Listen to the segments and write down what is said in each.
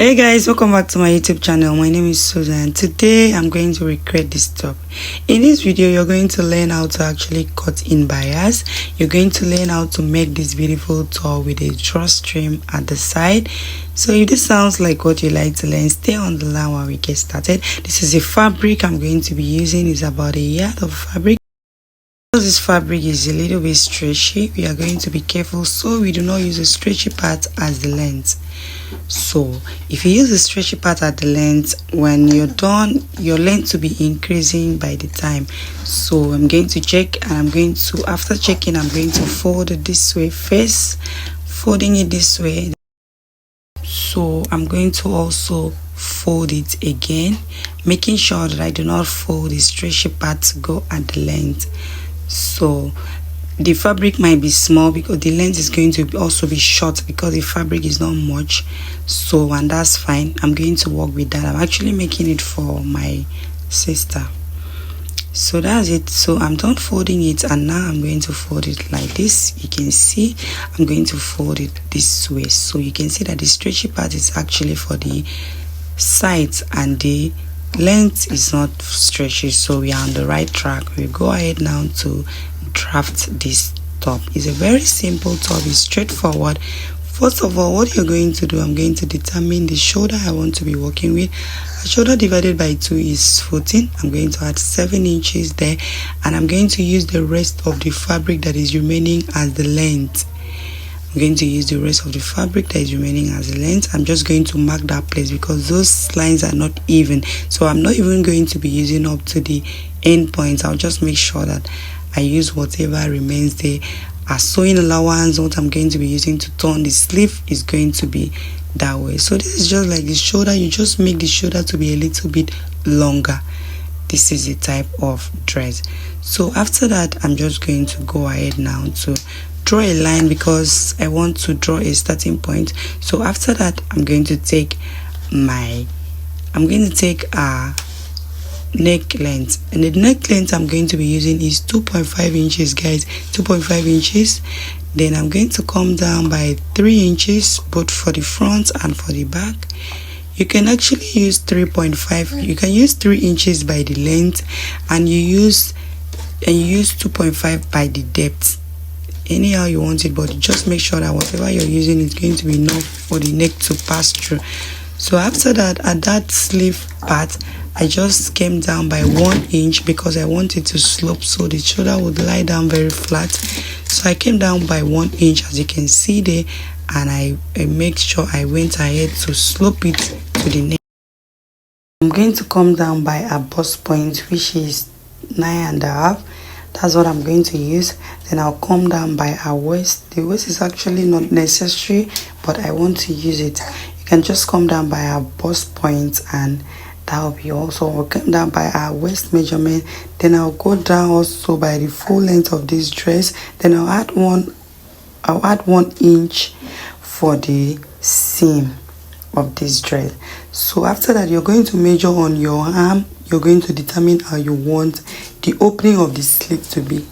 Hey guys, welcome back to my YouTube channel. My name is Susan. Today I'm going to recreate this top. In this video you're going to learn how to actually cut in bias. You're going to learn how to make this beautiful top with a drawstring at the side. So if this sounds like what you like to learn, stay on the line while we get started. This is a fabric I'm going to be using. It's about a yard of fabric. Because this fabric is a little bit stretchy, we are going to be careful so we do not use a stretchy part as the length. So if you use the stretchy part at the length, when you're done, your length will be increasing by the time. So I'm going to check, and after checking, I'm going to fold it this way first, folding it this way. So I'm going to also fold it again, making sure that I do not fold the stretchy part to go at the length. So the fabric might be small because the length is going to also be short because the fabric is not much. So, and that's fine. I'm going to work with that. I'm actually making it for my sister. So that's it. So I'm done folding it, and now I'm going to fold it like this. You can see I'm going to fold it this way. So you can see that the stretchy part is actually for the sides and the length is not stretchy, so we are on the right track. We go ahead now to draft this top. It's a very simple top. It's straightforward. First of all, what you're going to do, I'm going to determine the shoulder I want to be working with. A shoulder divided by 2 is 14. I'm going to add 7 inches there, and I'm going to use the rest of the fabric that is remaining as the length. I'm going to use the rest of the fabric that is remaining as a length. I'm just going to mark that place because those lines are not even. So I'm not even going to be using up to the end points. I'll just make sure that I use whatever remains there. As sewing allowance, what I'm going to be using to turn the sleeve is going to be that way. So this is just like the shoulder. You just make the shoulder to be a little bit longer. This is the type of dress. So after that, I'm just going to go ahead now to draw a line because I want to draw a starting point. So after that, I'm going to take a neck length, and the neck length I'm going to be using is 2.5 inches, guys. 2.5 inches. Then I'm going to come down by 3 inches both for the front and for the back. You can actually use 3.5. You can use 3 inches by the length, and you use 2.5 by the depth. Anyhow you want it, but just make sure that whatever you're using is going to be enough for the neck to pass through. So after that, at that sleeve part, I just came down by 1 inch because I want it to slope so the shoulder would lie down very flat. So I came down by 1 inch, as you can see there, and I make sure I went ahead to slope it to the neck. I'm going to come down by a bust point, which is 9.5. That's what I'm going to use. Then I'll come down by our waist. The waist is actually not necessary, but I want to use it. You can just come down by our bust point, and that will be also. I'll come down by our waist measurement. Then I'll go down also by the full length of this dress. Then I'll add 1 inch for the seam of this dress. So after that, you're going to measure on your arm. You're going to determine how you want the opening of the sleeve to be.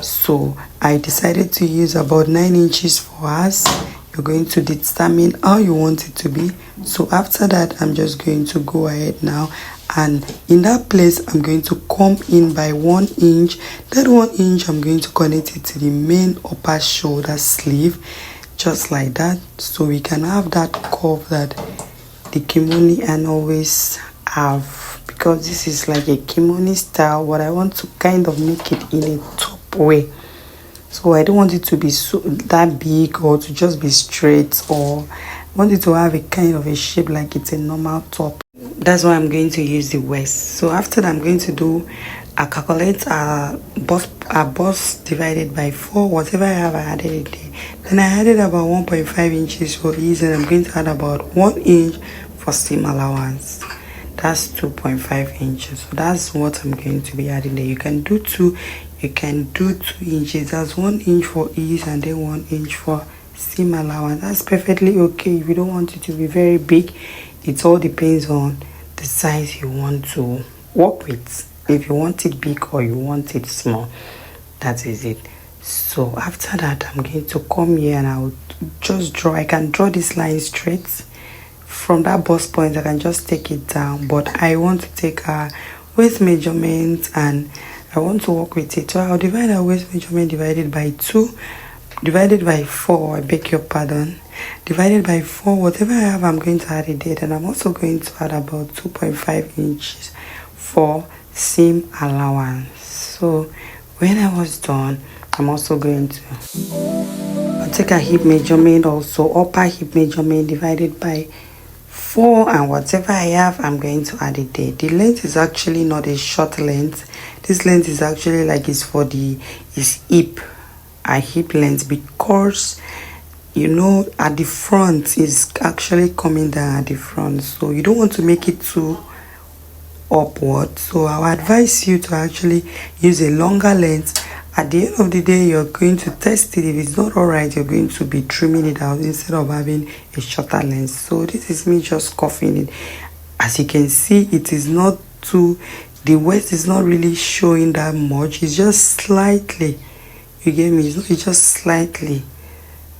So I decided to use about 9 inches for us. You're going to determine how you want it to be. So after that, I'm just going to go ahead now, and in that place I'm going to come in by 1 inch. That 1 inch I'm going to connect it to the main upper shoulder sleeve, just like that, so we can have that curve that the kimono and always have, because this is like a kimono style, but I want to kind of make it in a top way. So I don't want it to be that big or to just be straight, or I want it to have a kind of a shape like it's a normal top. That's why I'm going to use the waist. So after that, I'm going to do a calculate a bust divided by 4. Whatever I have, I added it there. Then I added about 1.5 inches for ease, and I'm going to add about 1 inch for seam allowance. That's 2.5 inches. So that's what I'm going to be adding there. You can do 2. You can do 2 inches. That's 1 inch for ease, and then 1 inch for seam allowance. That's perfectly okay. If you don't want it to be very big, it all depends on the size you want to work with. If you want it big or you want it small, that is it. So after that, I'm going to come here and I'll just draw. I can draw this line straight from that bust point I can just take it down, but I want to take a waist measurement and I want to work with it. So I'll divide our waist measurement divided by 2, divided by 4, I beg your pardon, divided by 4. Whatever I have, I'm going to add it there, and I'm also going to add about 2.5 inches for seam allowance. So when I was done, I'm also going to take a hip measurement, also upper hip measurement divided by 4, and whatever I have, I'm going to add it there. The length is actually not a short length. This length is actually like it's for the hip, a hip length, because you know at the front is actually coming down at the front, so you don't want to make it too upward. So I would advise you to actually use a longer length. At the end of the day, you're going to test it. If it's not all right, you're going to be trimming it out instead of having a shorter length. So this is me just cuffing it. As you can see, it is not too, the waist is not really showing that much. It's just slightly, you get me? It's just slightly,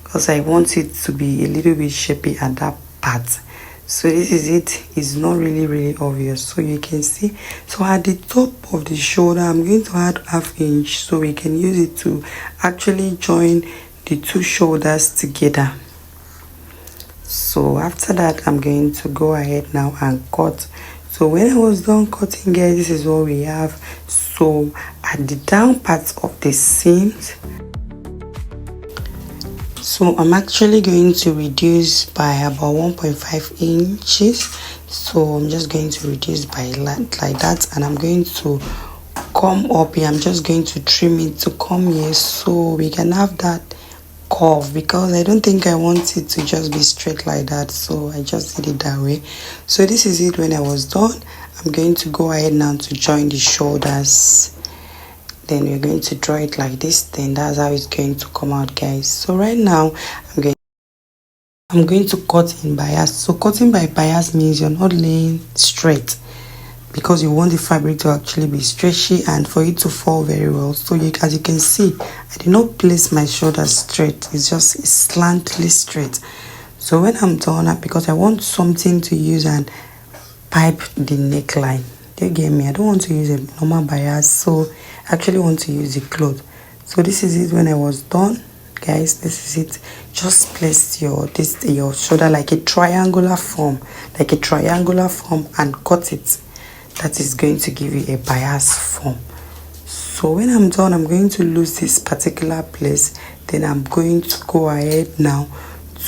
because I want it to be a little bit shapy at that part. So this is it. It's not really obvious, so you can see. So at the top of the shoulder, I'm going to add ½ inch so we can use it to actually join the two shoulders together. So after that, I'm going to go ahead now and cut. So when I was done cutting, guys, this is what we have. So at the down part of the seams, so I'm actually going to reduce by about 1.5 inches. So I'm just going to reduce by like that, and I'm going to come up here. I'm just going to trim it to come here so we can have that curve, because I don't think I want it to just be straight like that, so I just did it that way. So this is it. When I was done, I'm going to go ahead now to join the shoulders. Then we're going to draw it like this. Then that's how it's going to come out, guys. So right now I'm going to cut in bias. So cutting by bias means you're not laying straight, because you want the fabric to actually be stretchy and for it to fall very well. So as you can see, I did not place my shoulders straight. It's just slantly straight. So when I'm done, because I want something to use and pipe the neckline. You get me? I don't want to use a normal bias, so I actually want to use the cloth. So this is it. When I was done, guys, this is it. Just place your shoulder like a triangular form, and cut it. That is going to give you a bias form. So when I'm done, I'm going to lose this particular place. Then I'm going to go ahead now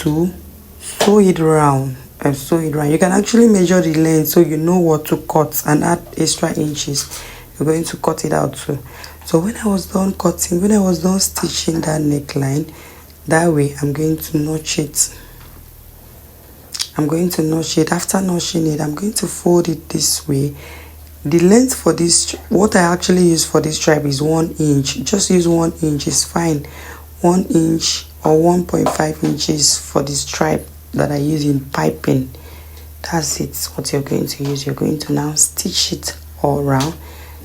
to sew it round. You can actually measure the length so you know what to cut and add extra inches. You're going to cut it out too. So when I was done cutting, when I was done stitching that neckline, that way I'm going to notch it. After notching it, I'm going to fold it this way. The length for this, what I actually use for this stripe is 1 inch. Just use 1 inch, is fine. 1 inch or 1.5 inches for the stripe that I use in piping. That's it. What you're going to use. You're going to now stitch it all around.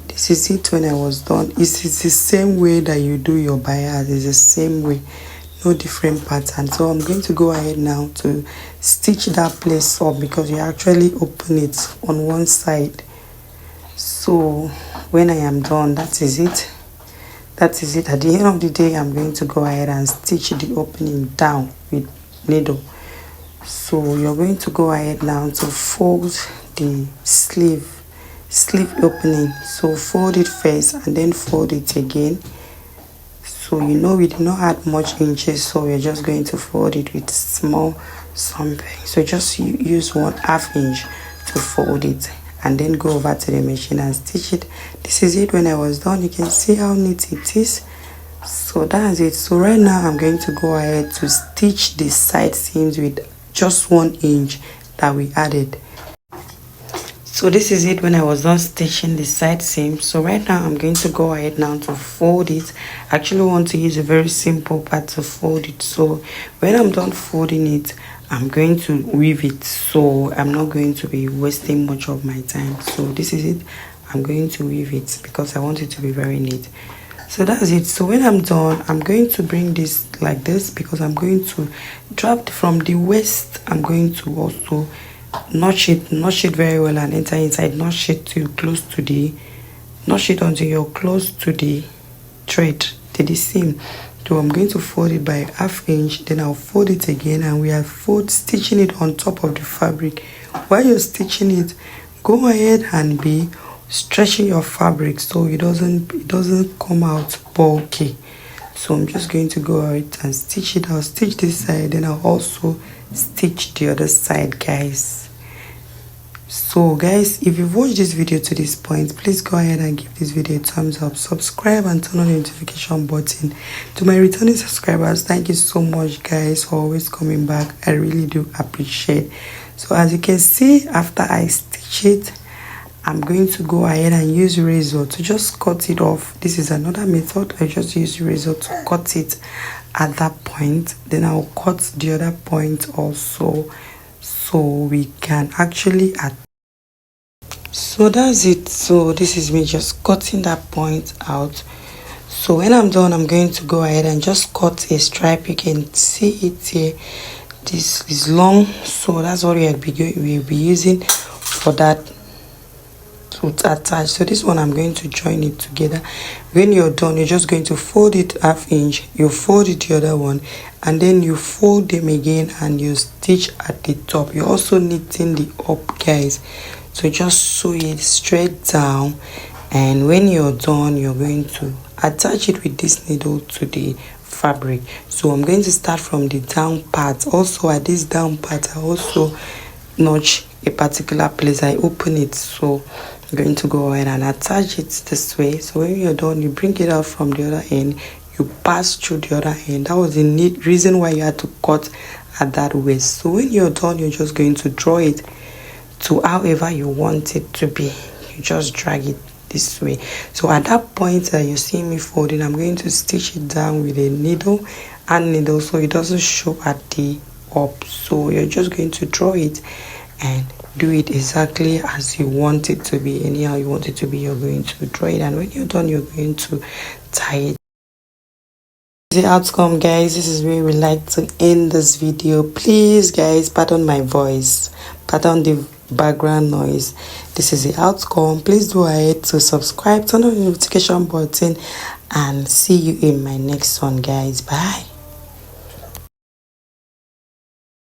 This is it. When I was done, it's the same way that you do your bias. It's the same way, no different pattern. So I'm going to go ahead now to stitch that place up, because you actually open it on one side. So when I am done, that is it. At the end of the day, I'm going to go ahead and stitch the opening down with needle. So you're going to go ahead now to fold the sleeve opening. So fold it first and then fold it again. So you know we did not add much inches, so we're just going to fold it with small something. So just use 1/2 inch to fold it, and then go over to the machine and stitch it. This is it. When I was done, you can see how neat it is. So that's it. So right now I'm going to go ahead to stitch the side seams with just 1 inch that we added. So this is it. When I was done stitching the side seam, so right now I'm going to go ahead now to fold it. I actually want to use a very simple part to fold it. So when I'm done folding it, I'm going to weave it, so I'm not going to be wasting much of my time. So this is it. I'm going to weave it because I want it to be very neat. So that's it. So when I'm done, I'm going to bring this like this, because I'm going to drop from the waist. I'm going to also notch it very well and enter inside. Notch it till close to the, notch it until you're close to the thread, to the seam. So I'm going to fold it by 1/2 inch, then I'll fold it again, and we are stitching it on top of the fabric. While you're stitching it, go ahead and be stretching your fabric so it doesn't come out bulky. So I'm just going to go ahead and stitch it. I'll stitch this side, then I'll also stitch the other side, guys. So guys, if you've watched this video to this point, please go ahead and give this video a thumbs up, subscribe and turn on the notification button. To my returning subscribers, thank you so much guys for always coming back. I really do appreciate. So as you can see, after I stitch it, I'm going to go ahead and use razor to just cut it off. This is another method. I just use razor to cut it at that point, then I'll cut the other point also, so we can actually so that's it. So this is me just cutting that point out. So when I'm done, I'm going to go ahead and just cut a stripe. You can see it here. This is long, so that's what we'll be using for that to attach. So this one I'm going to join it together. When you're done, you're just going to fold it 1/2 inch, you fold it the other one, and then you fold them again and you stitch at the top. You're also knitting the up, guys, so just sew it straight down, and when you're done, you're going to attach it with this needle to the fabric. So I'm going to start from the down part. Also at this down part, I also notch a particular place. I open it, so I'm going to go ahead and attach it this way. So when you're done, you bring it out from the other end, you pass through the other end. That was the reason why you had to cut at that waist. So when you're done, you're just going to draw it to however you want it to be. You just drag it this way. So at that point that you see me folding, I'm going to stitch it down with a needle and needle so it doesn't show at the up. So you're just going to draw it and do it exactly as you want it to be. Anyhow you want it to be, you're going to draw it, and when you're done, you're going to tie it. The outcome, guys. This is where we like to end this video. Please guys, pardon my voice, pardon the background noise. This is the outcome. Please go ahead to subscribe, turn on the notification button, and see you in my next one, guys. Bye.